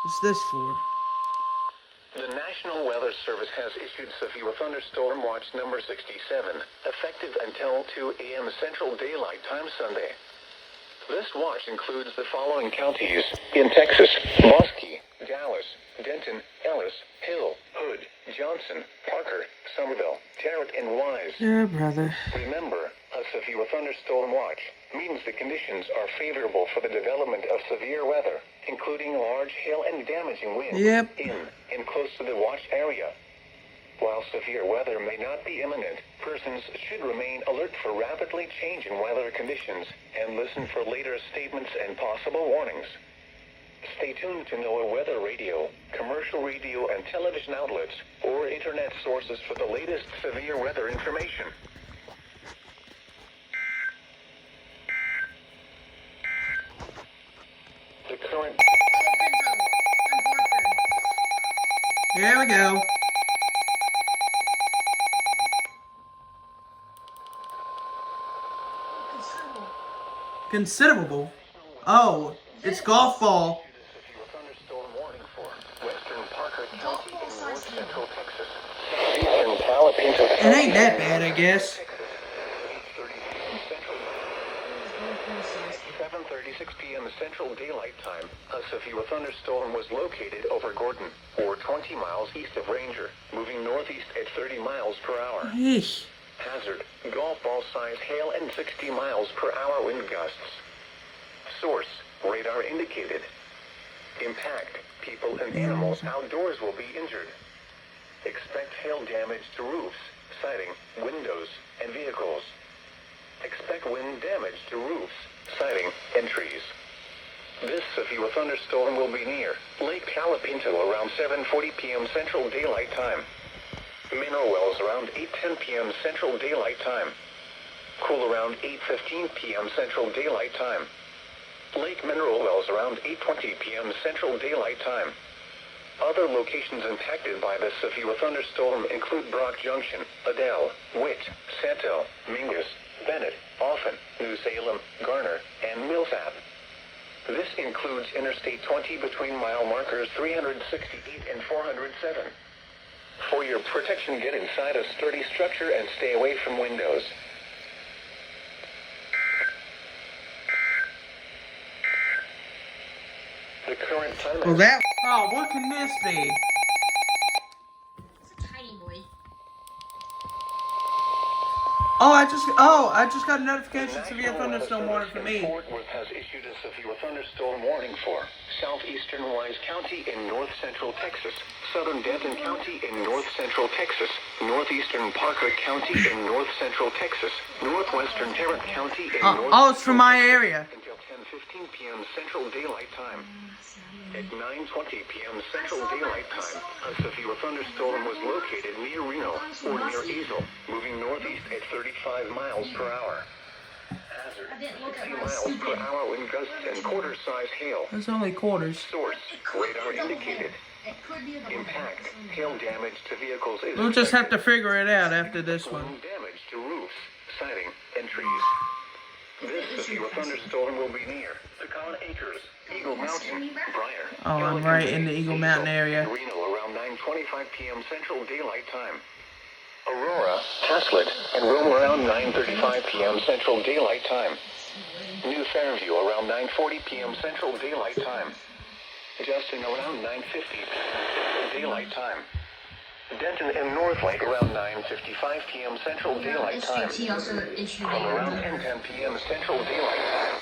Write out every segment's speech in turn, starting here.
What's this for? The National Weather Service has issued severe thunderstorm watch number 67, effective until 2 a.m. Central Daylight Time Sunday. This watch includes the following counties in Texas: Bosque, Dallas, Denton, Ellis, Hill, Hood, Johnson, Parker, Somervell, Tarrant, and Wise. Yeah, brother. Remember, a severe thunderstorm watch means the conditions are favorable for the development of severe weather, including large hail and damaging winds in and close to the watch area. While severe weather may not be imminent, persons should remain alert for rapidly changing weather conditions and listen for later statements and possible warnings. Stay tuned to NOAA weather radio, commercial radio and television outlets, or internet sources for the latest severe weather information. The current... Here we go. Considerable. Oh, it's golf ball. Thunderstorm warning for western Parker County in north central Texas. Eastern Palo Pinto County. It ain't that bad, I guess. 7:36 p.m. Central Daylight Time, a severe thunderstorm was located over Gordon, or 20 miles east of Ranger, moving northeast at 30 miles per hour. Eesh. Hazard, golf ball size hail and 60 miles per hour wind gusts. Source, radar indicated. Impact, people and animals outdoors will be injured. Expect hail damage to roofs, siding, windows, and vehicles. Expect wind damage to roofs, siding, and trees. This severe thunderstorm will be near Lake Calapinto around 7:40 p.m. Central Daylight Time. Mineral wells around 8:10 p.m. Central Daylight Time. Cool around 8:15 p.m. Central Daylight Time. Lake mineral wells around 8:20 p.m. Central Daylight Time. Other locations impacted by the severe thunderstorm include Brock Junction, Adele, Witt, Santo, Mingus, Bennett, Often, New Salem, Garner, and Millsap. This includes Interstate 20 between mile markers 368 and 407. For your protection, get inside a sturdy structure and stay away from windows. The current time Well, that... Oh, what can this be? It's a tiny boy. Oh, I just got a notification. Severe thunderstorm warning for me. Fort Worth has issued a severe thunderstorm warning for southeastern Wise County in north central Texas, southern Denton County in north central Texas, northeastern Parker County in north central Texas, northwestern Tarrant County in north. Oh, it's from my area. Until 10:15 p.m. Central Daylight Time. At 9:20 p.m. Central Daylight Time, a severe thunderstorm was located near Reno, or near Easel, moving northeast at 35 miles per hour. Hazard, 60 miles per hour wind gusts and quarter-size hail. It's only quarters. Source, radar indicated. Impact, hail damage to vehicles is We'll just have to figure it out after this one. wind damage to roofs, siding, and trees. This severe thunderstorm will be near Pecan Acres, Eagle Mountain, Briar. Oh, I'm right in the Eagle Mountain area. Reno around 9:25 p.m. Central Daylight Time. Aurora, Haslett, and Rome around 9:35 p.m. Central Daylight Time. New Fairview around 9:40 p.m. Central Daylight Time. Justin around 9:50 p.m. Central Daylight Time. Denton and North Lake around 9:55 p.m. Central Daylight Time. From around 10:10 p.m. Central Daylight Time.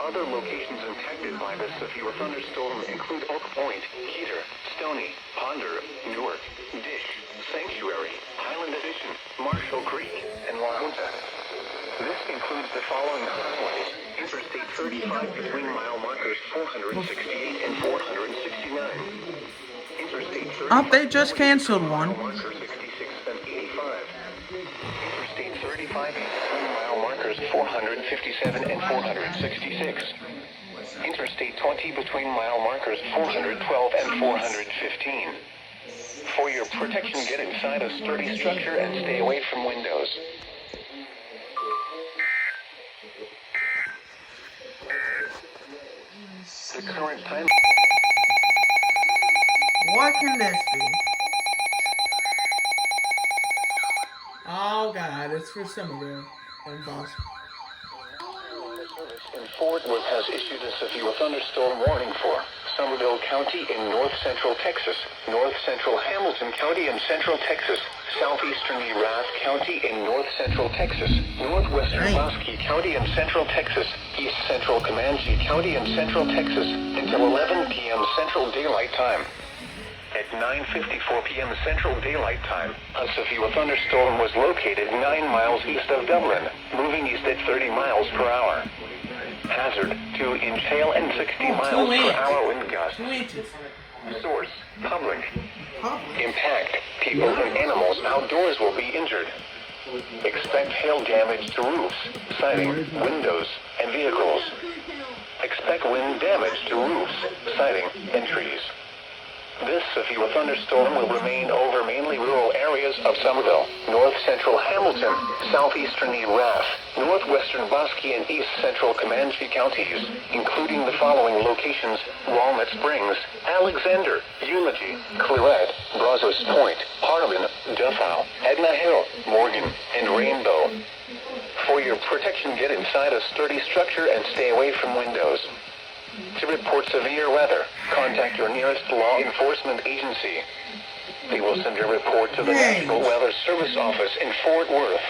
Other locations impacted by this severe thunderstorm include Oak Point, Keeter, Stony, Ponder, Newark, Dish, Sanctuary, Highland Edition, Marshall Creek, and La Junta. This includes the following highways: Interstate 35 between mile markers 468 and 469. Interstate 35 Oh, they just canceled one. marker 66 and 85. Interstate 35 between mile markers 457 and 466. Interstate 20 between mile markers 412 and 415. For your protection, get inside a sturdy structure and stay away from windows. The current time... What can this be? Oh God, it's for Somervell and Johnson. In Fort Worth has issued a severe thunderstorm warning for Somervell County in north-central Texas, north-central Hamilton County in central Texas, southeastern Erath County in north-central Texas, northwestern Bosque County in central Texas, east-central Comanche County in central Texas, until 11 p.m. Central Daylight Time. At 9:54 p.m. Central Daylight Time, a severe thunderstorm was located 9 miles east of Dublin, moving east at 30 miles per hour. Hazard, 2-inch hail and 60 miles per hour wind gusts. 2 inches. Source, public. Impact, people and animals outdoors will be injured. Expect hail damage to roofs, siding, windows, and vehicles. Expect wind damage to roofs, siding, and trees. This severe thunderstorm will remain over mainly rural areas of Somervell, north-central Hamilton, southeastern Erath, northwestern Bosque and east-central Comanche counties, including the following locations: Walnut Springs, Alexander, Eulogy, Claret, Brazos Point, Harmon, Duffow, Edna Hill, Morgan, and Rainbow. For your protection, get inside a sturdy structure and stay away from windows. To report severe weather, contact your nearest law enforcement agency. They will send your report to the National Weather Service office in Fort Worth.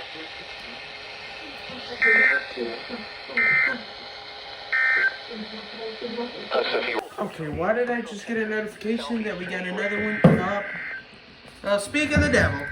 Okay, why did I just get a notification that we got another one up? Speak of the devil.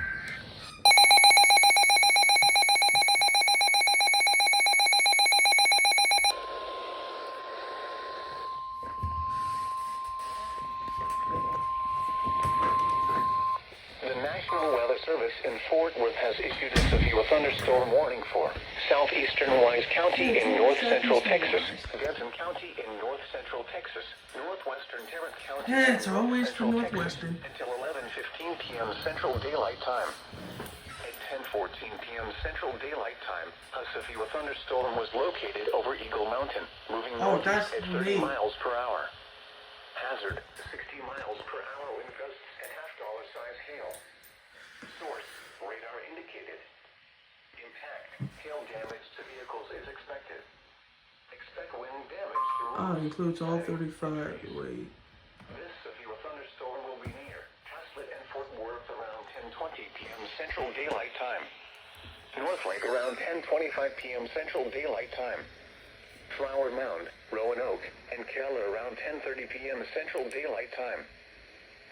Service in Fort Worth has issued a severe thunderstorm warning for southeastern Wise County in north-central Texas, Denton County in north-central Texas, northwestern Tarrant County It's always for northwestern. until 11:15 p.m. Central Daylight Time. At 10:14 p.m. Central Daylight Time, a severe thunderstorm was located over Eagle Mountain, moving northeast at 30 miles per hour. Hazard, 60 miles per hour wind gusts and half-dollar size hail. Source, radar indicated. Impact, hail damage to vehicles is expected. Expect wind damage to roofs. Includes all 35. Wait. This severe thunderstorm will be near Haslett and Fort Worth around 10:20 p.m. Central Daylight Time. Northlake around 10:25 p.m. Central Daylight Time. Flower Mound, Roanoke, and Keller around 10:30 p.m. Central Daylight Time.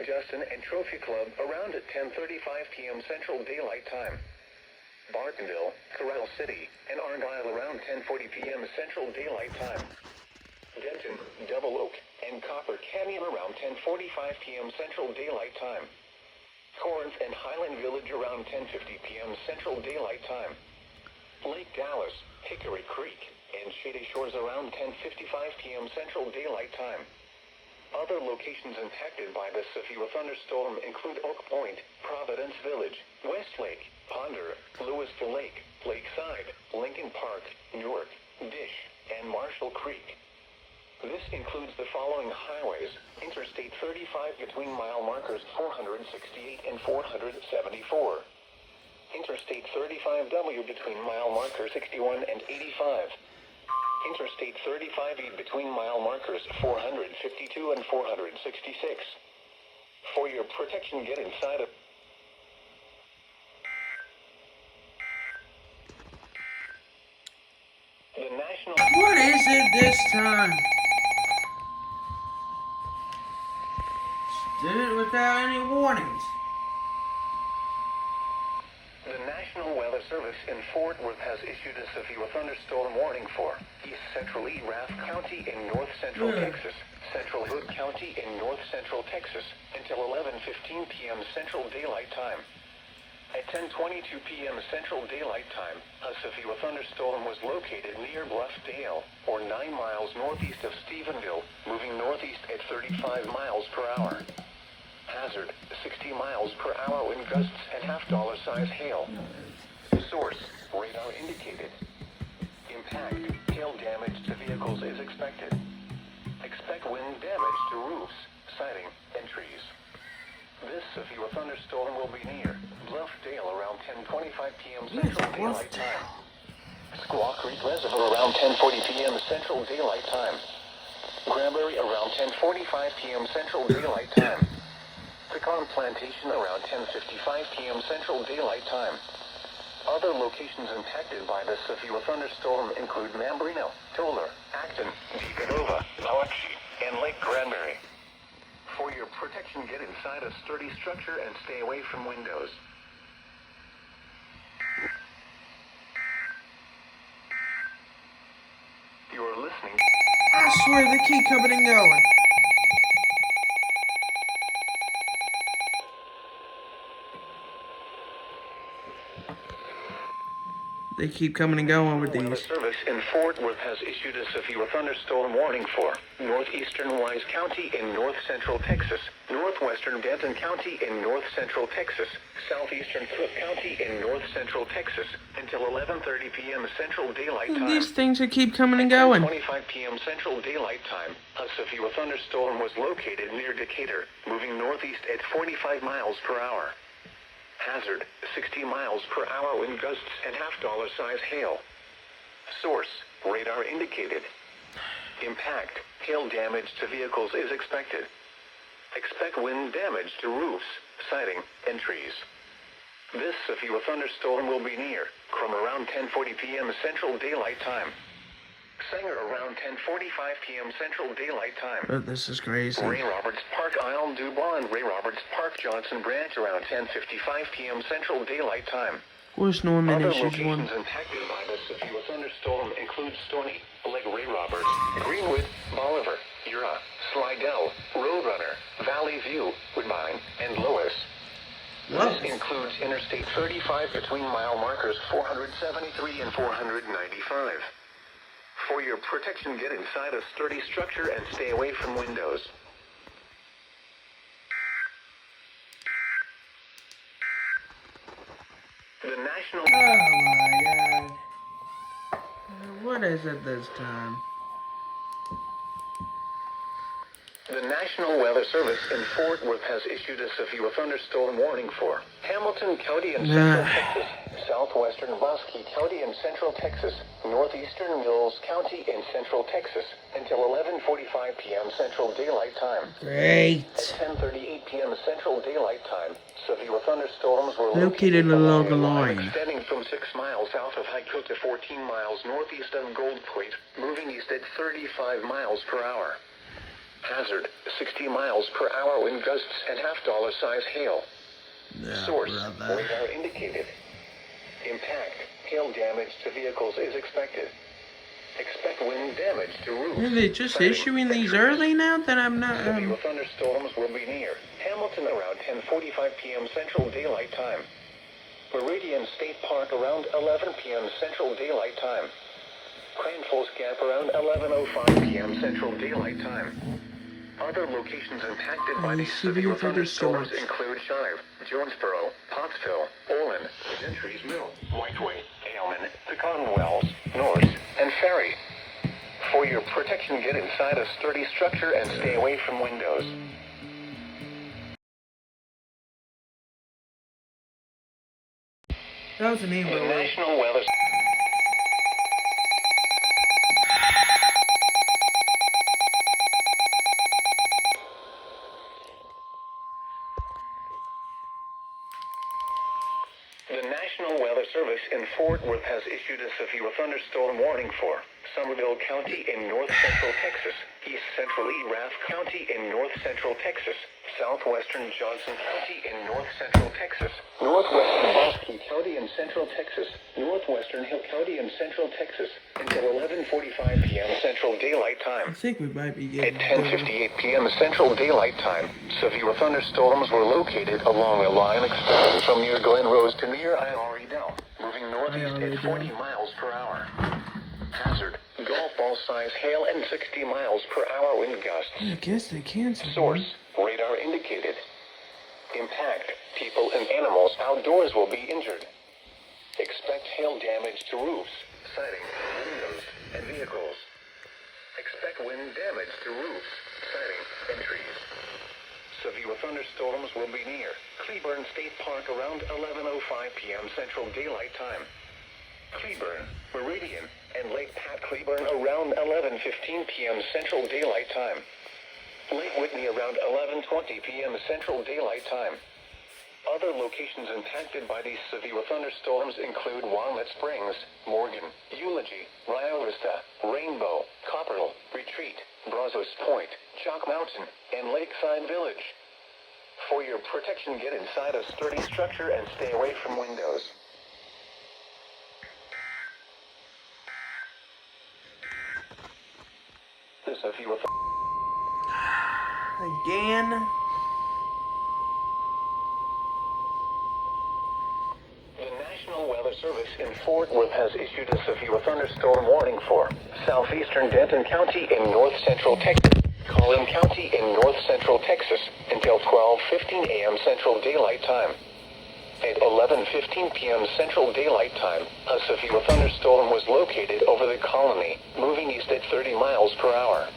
Justin and Trophy Club around at 10:35 p.m. Central Daylight Time. Bartonville, Corral City, and Argyle around 10:40 p.m. Central Daylight Time. Denton, Double Oak, and Copper Canyon around 10:45 p.m. Central Daylight Time. Corinth and Highland Village around 10:50 p.m. Central Daylight Time. Lake Dallas, Hickory Creek, and Shady Shores around 10:55 p.m. Central Daylight Time. Other locations impacted by this severe thunderstorm include Oak Point, Providence Village, Westlake, Ponder, Louisville Lake, Lakeside, Lincoln Park, Newark, Dish, and Marshall Creek. This includes the following highways: Interstate 35 between mile markers 468 and 474. Interstate 35W between mile markers 61 and 85. Interstate 35E between mile markers 452 and 466. For your protection, get inside of... The National... What is it this time? Did it without any warnings. The National Weather Service in Fort Worth has issued a severe thunderstorm warning for East Central Erath County in North Central Texas, Central Hood County in North Central Texas, until 11:15 p.m. Central Daylight Time. At 10:22 p.m. Central Daylight Time, a severe thunderstorm was located near Bluffdale, or 9 miles northeast of Stephenville, moving northeast at 35 miles per hour. Hazard, 60 miles per hour wind gusts and half-dollar size hail. Source, radar indicated. Impact, hail damage to vehicles is expected. Expect wind damage to roofs, siding, and trees. This severe thunderstorm will be near Bluffdale around 10:25 p.m. Central Daylight Time. Squaw Creek Reservoir around 10:40 p.m. Central Daylight Time. Granbury around 10:45 p.m. Central Daylight Time. Pecan Plantation around 10:55 p.m. Central Daylight Time. Other locations impacted by the severe thunderstorm include Mambrino, Toller, Acton, Deaconova, Biloxi, and Lake Granbury. For your protection, get inside a sturdy structure and stay away from windows. You are listening. I swear they keep coming and going. They keep coming and going with Weather these. Service in Fort Worth has issued a severe thunderstorm warning for northeastern Wise County in north-central Texas, northwestern Denton County in north-central Texas, southeastern Cook County in north-central Texas until 11:30 p.m. Central Daylight Time. These things that keep coming and going. 25 p.m. Central Daylight Time, a severe thunderstorm was located near Decatur, moving northeast at 45 miles per hour. Hazard, 60 miles per hour wind gusts and half-dollar size hail. Source, radar indicated. Impact, hail damage to vehicles is expected. Expect wind damage to roofs, siding, and trees. This severe thunderstorm will be near from around 10:40 p.m. Central Daylight Time. Sanger around 10:45 p.m. Central Daylight Time. Oh, this is crazy. Ray Roberts Park Isle Dubois and Ray Roberts Park Johnson Branch around 10:55 p.m. Central Daylight Time. Of course, Norman Other issues one. locations impacted by the severe thunderstorm include Stony, Lake Ray Roberts, Greenwood, Bolivar, Erath, Slidell, Roadrunner, Valley View, Woodbine, and Lois. This includes Interstate 35 between mile markers 473 and 495. For your protection, get inside a sturdy structure and stay away from windows. The National... Oh my god. What is it this time? The National Weather Service in Fort Worth has issued a severe thunderstorm warning for Hamilton County in central Texas, southwestern Bosque County in central Texas, northeastern Mills County in central Texas, until 11:45 p.m. Central Daylight Time. Great. At 10:38 p.m. Central Daylight Time, severe thunderstorms were Located along a line extending from 6 miles south of High Cook to 14 miles northeast of Gold Plate, moving east at 35 miles per hour. Hazard, 60 miles per hour wind gusts and half-dollar size hail. Source, radar indicated. Impact, hail damage to vehicles is expected. Expect wind damage to roofs. Are they just issuing these early now that I'm not... Severe thunderstorms will be near Hamilton around 10:45 p.m. Central Daylight Time. Meridian State Park around 11 p.m. Central Daylight Time. Cranfalls Gap around 11:05 p.m. Central Daylight Time. Other locations impacted by these severe thunderstorms include Shive, Jonesboro, Pottsville, Olin, Gentry's Mill, Whiteway, Aylman, Pecan Wells, Norris, and Ferry. For your protection, get inside a sturdy structure and stay away from windows. That was the name of The it. National Weather... The National Weather Service in Fort Worth has issued a severe thunderstorm warning for Somervell County in north-central Texas, east-central Erath County in north-central Texas, southwestern Johnson County in north-central Texas, northwestern Bosque County in central Texas, northwestern Hill County in central Texas, until 11:45 p.m. Central Daylight Time. I think we might be At getting... 10:58 p.m. Central Daylight Time, severe thunderstorms were located along a line extending from near Glen Rose to near Iori Dell, moving northeast at 40 miles per hour. Hazard, golf ball size hail and 60 miles per hour wind gusts. I guess they canceled. Source, radar indicated. Impact, people and animals outdoors will be injured. Expect hail damage to roofs, siding, windows, and vehicles. Expect wind damage to roofs, siding, and trees. Severe thunderstorms will be near Cleburne State Park around 11:05 p.m. Central Daylight Time. Cleburne, Meridian, and Lake Pat Cleburne around 11:15 p.m. Central Daylight Time. Lake Whitney around 11:20 p.m. Central Daylight Time. Other locations impacted by these severe thunderstorms include Walnut Springs, Morgan, Eulogy, Rio Vista, Rainbow, Copperle, Retreat, Brazos Point, Chalk Mountain, and Lakeside Village. For your protection, get inside a sturdy structure and stay away from windows. The severe Again. The National Weather Service in Fort Worth has issued a severe thunderstorm warning for southeastern Denton County in north central Texas, Collin County in north central Texas until 12:15 a.m. Central Daylight Time. At 11:15 p.m. Central Daylight Time, a severe thunderstorm was located over the colony, moving east at 30 miles per hour.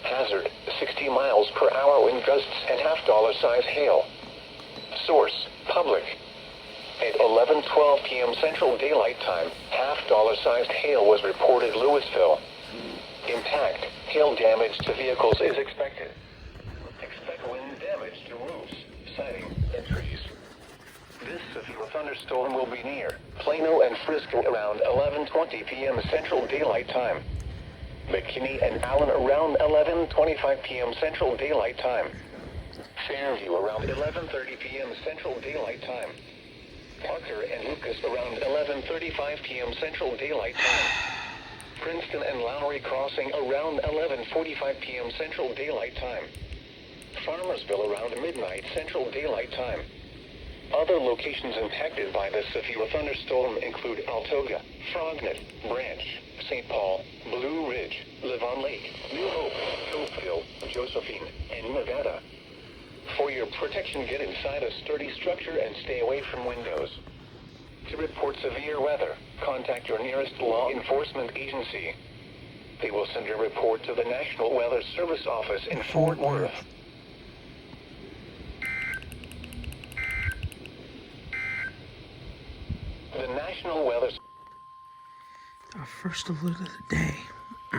Hazard, 60 miles per hour wind gusts and $half-size hail. Source, public. At 11:12 p.m. Central Daylight Time, $half-sized hail was reported Louisville. Impact, hail damage to vehicles is expected. Expect wind damage to roofs, siding, and trees. This severe thunderstorm will be near Plano and Frisco around 11:20 p.m. Central Daylight Time. McKinney and Allen around 11:25 p.m. Central Daylight Time. Fairview around 11:30 p.m. Central Daylight Time. Parker and Lucas around 11:35 p.m. Central Daylight Time. Princeton and Lowry Crossing around 11:45 p.m. Central Daylight Time. Farmersville around midnight Central Daylight Time. Other locations impacted by this severe thunderstorm include Altoga, Frognet, Branch, St. Paul, Blue Ridge, Livon Lake, New Hope, Copeville, Josephine, and Nevada. For your protection, get inside a sturdy structure and stay away from windows. To report severe weather, contact your nearest law enforcement agency. They will send a report to the National Weather Service office in Fort Worth. The National Weather Our first alert of the day. The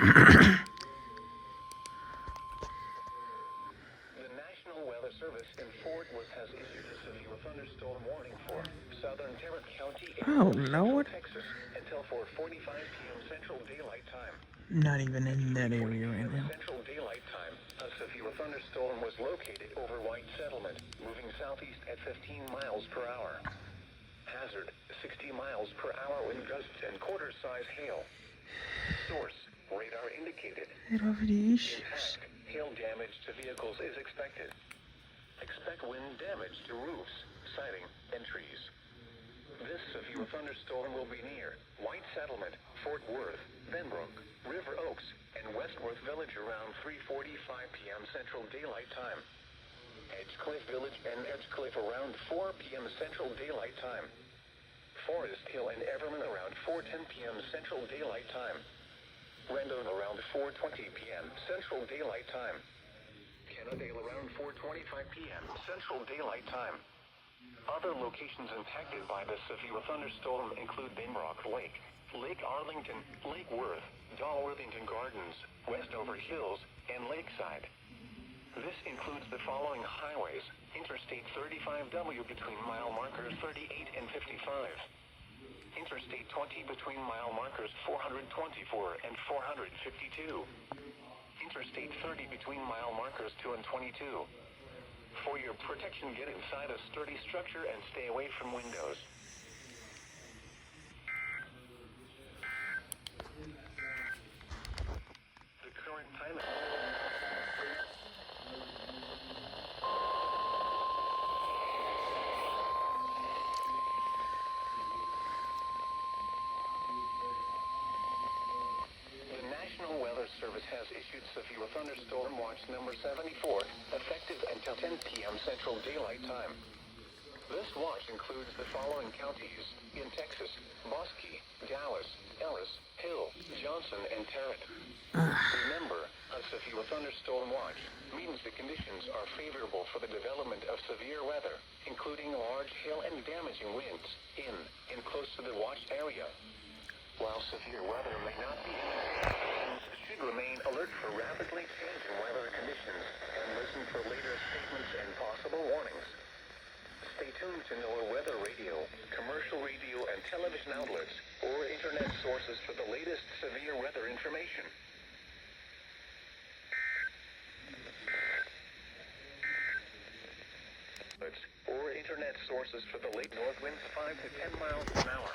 National Weather Service in Fort Worth has issued a severe thunderstorm warning for southern Tarrant County in Lord. Texas until 4:45 p.m. Central Daylight Time. Not even in that area right now. Central Daylight Time, a severe thunderstorm was located over White Settlement, moving southeast at 15 miles per hour. Hazard, 60 miles per hour wind gusts and quarter-size hail. Source, radar indicated. Get over the issues. Impact, hail damage to vehicles is expected. Expect wind damage to roofs, siding, and trees. This severe thunderstorm will be near White Settlement, Fort Worth, Benbrook, River Oaks, and Westworth Village around 3:45 p.m. Central Daylight Time. Edgecliff Village and Edgecliff around 4 p.m. Central Daylight Time. Forest Hill and Everman around 4:10 p.m. Central Daylight Time. Rendon around 4:20 p.m. Central Daylight Time. Kennedale around 4:25 p.m. Central Daylight Time. Other locations impacted by the severe thunderstorm include Benbrook Lake, Lake Arlington, Lake Worth, Dalworthington Gardens, Westover Hills, and Lakeside. This includes the following highways: Interstate 35W between mile markers 38 and 55. Interstate 20 between mile markers 424 and 452. Interstate 30 between mile markers 2 and 22. For your protection, get inside a sturdy structure and stay away from windows. The current time. The National Weather Service has issued severe thunderstorm watch number 74, effective until 10 p.m. Central Daylight Time. This watch includes the following counties in Texas: Bosque, Dallas, Ellis, Hill, Johnson, and Tarrant. Remember, a severe thunderstorm watch means the conditions are favorable for the development of severe weather, including large hail and damaging winds in and close to the watch area. While severe weather may not be imminent, citizens should remain alert for rapidly changing weather conditions and listen for later statements and possible warnings. Stay tuned to NOAA weather radio, commercial radio and television outlets, or internet sources for the latest severe weather information. Or internet sources for the late north winds 5 to 10 miles an hour.